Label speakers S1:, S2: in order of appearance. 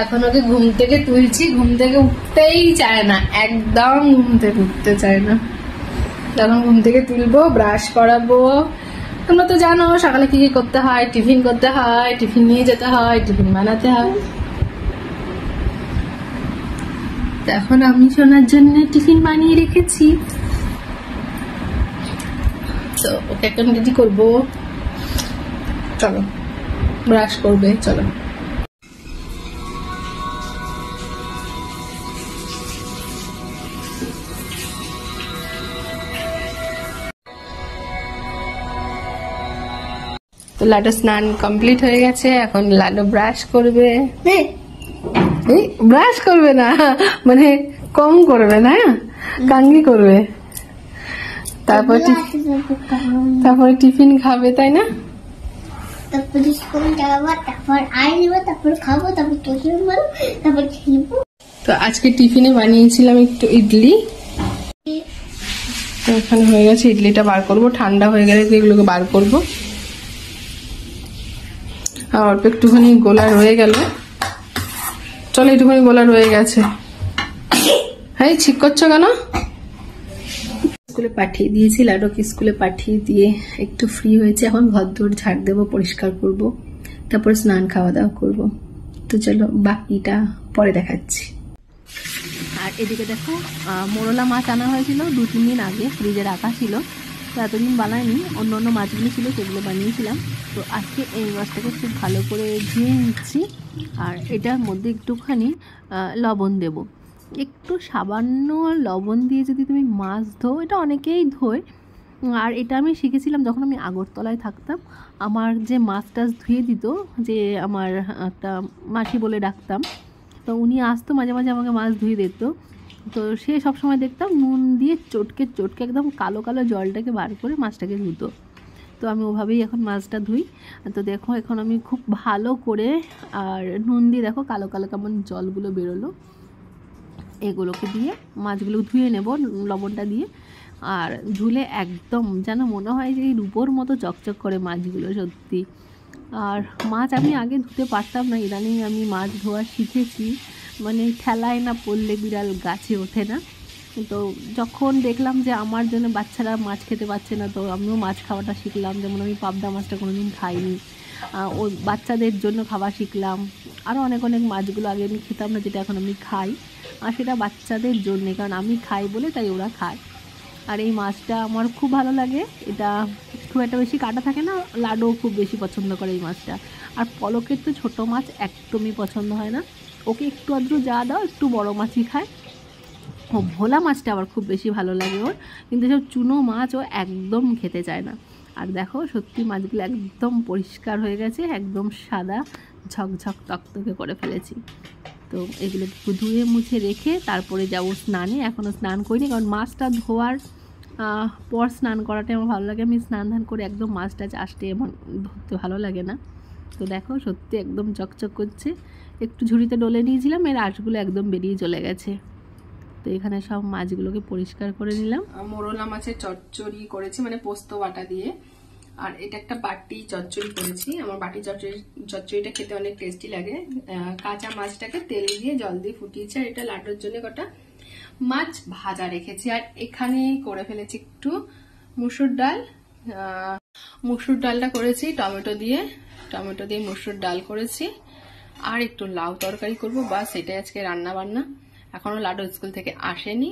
S1: এখন ওকে ঘুম থেকে তুলছি, ঘুম থেকে উঠতেই চায় না, একদম ঘুম থেকে উঠতে চায় না। যখন ঘুম থেকে তুলবো, ব্রাশ করাবো। তোমরা তো জানো সকালে কি কি করতে হয়, টিফিন করতে হয়, টিফিন নিয়ে যেতে হয়, টিফিন বানাতে হয়। এখন আমি সোনার জন্য টিফিন বানিয়ে রেখেছি, তো ওকে এখন রেডি করবো। চলো, ব্রাশ করবে, চলো। তো লাডো স্নান কমপ্লিট হয়ে গেছে, এখন লাডো ব্রাশ করবে। ব্রাশ করবে না, মানে কম করবে না, কাঙ্গি করবে। তারপরে টিফিন খাবে, তাই না? তো আজকে টিফিনে বানিয়েছিলাম একটু ইডলি, এখানে হয়ে গেছে। ইডলিটা বার করবো, ঠান্ডা হয়ে গেলে এগুলোকে বার করবো। আর অল্প একটুখানি গোলা রয়ে গেল, চলো একটুখানি গোলা রয়ে গেছে। হ্যাঁ, ঠিক করছো কেন? স্কুলে পাঠিয়ে দিয়েছি, লাডোকে স্কুলে পাঠিয়ে দিয়ে একটু ফ্রি হয়েছে। এখন ঘর দোর ঝাড় দেবো, পরিষ্কার করব, তারপর স্নান খাওয়া দাওয়া করবো। তো চলো বাকিটা পরে দেখাচ্ছি। আর এদিকে দেখো, মোরলা মাছ আনা হয়েছিল 2-3 দিন আগে, ফ্রিজে রাখা ছিল। তো এতদিন বানাইনি, অন্য অন্য মাছগুলো ছিল সেগুলো বানিয়েছিলাম। তো আজকে এই মাছটাকে খুব ভালো করে ধুয়ে নিচ্ছি, আর এটার মধ্যে একটুখানি লবণ দেব। একটু সামান্য লবণ দিয়ে যদি তুমি মাছ ধো, এটা অনেকেই ধোয়। আর এটা আমি শিখেছিলাম যখন আমি আগরতলায় থাকতাম। আমার যে মাছ টাছ ধুয়ে দিত, যে আমার একটা মাসি বলে ডাকতাম, তো উনি আসতো মাঝে মাঝে আমাকে মাছ ধুয়ে দিত। তো সে সবসময় দেখতাম নুন দিয়ে চটকে চটকে একদম কালো কালো জলটাকে বার করে মাছটাকে ধুতো। তো আমি ওভাবেই এখন মাছটা ধুই। তো দেখো এখন আমি খুব ভালো করে, আর নুন দিয়ে দেখো কালো কালো কেমন জলগুলো বেরোলো, এগুলোকে দিয়ে মাছগুলো ধুয়ে নেব লবণটা দিয়ে। আর ধুলে একদম যেন মনে হয় যে রূপোর মতো চকচক করে মাছগুলো, সত্যি। আর মাছ আমি আগে ধুতে পারতাম না, ইদানিং আমি মাছ ধোয়া শিখেছি। মানে ঠেলায় না পড়লে বিড়াল গাছে ওঠে না। তো যখন দেখলাম যে আমার জন্য বাচ্চারা মাছ খেতে পারছে না, তো আমিও মাছ খাওয়াটা শিখলাম। যেমন আমি পাবদা মাছটা কোনোদিন খাইনি, ও বাচ্চাদের জন্য খাওয়া শিখলাম। আরও অনেক অনেক মাছগুলো আগে আমি খেতাম না, যেটা এখন আমি খাই, আর সেটা বাচ্চাদের জন্যে, কারণ আমি খাই বলে তাই ওরা খায়। আর এই মাছটা আমার খুব ভালো লাগে, এটা খুব একটা বেশি কাটা থাকে না, লাডুও খুব বেশি পছন্দ করে এই মাছটা। আর পলকের তো ছোটো মাছ একদমই পছন্দ হয় না, ওকে একটু আদ্রু যা দাও একটু বড় মাছই খায়। ও ভোলা মাছটা আবার খুব বেশি ভালো লাগে ওর, কিন্তু সব চুনো মাছ ও একদম খেতে চায় না। আর দেখো সত্যি মাছগুলো একদম পরিষ্কার হয়ে গেছে, একদম সাদা ঝকঝক তকতকে করে ফেলেছি। তো এগুলো ধুয়ে মুছে রেখে তারপরে যাবো স্নানে। এখনও স্নান করিনি, কারণ মাছটা ধোয়ার পর স্নান করাটাই আমার ভালো লাগে। আমি স্নান ধান করে একদম মাছটা আসতে এমন ধরতে ভালো লাগে না। তো দেখো সত্যি একদম চকচক করছে। একটু ঝুড়িতে ডলে নিয়েছিলাম, এর আঁশগুলো একদম বেরিয়ে চলে গেছে। তো এখানে সব মাছগুলোকে পরিষ্কার করে নিলাম। মোরলা মাছের চচ্চড়ি করেছি, মানে পোস্ত বাটা দিয়ে। আর এটা একটা বাটি চচ্চড়ি করেছি। আমার বাটি চচ্চড়িটা খেতে অনেক টেস্টি লাগে। কাঁচা মাছটাকে তেল দিয়ে জল দিয়ে ফুটিয়েছি। আর এটা লাড্ডুর জন্য কটা মাছ ভাজা রেখেছি। আর এখানে করে ফেলেছি একটু মুসুর ডাল। মুসুর ডালটা করেছি টমেটো দিয়ে মুসুর ডাল করেছি। আর একটু লাউ তরকারি করবো, বাস এটাই আজকে রান্না বান্না। এখনো লাড্ডু স্কুল থেকে আসেনি,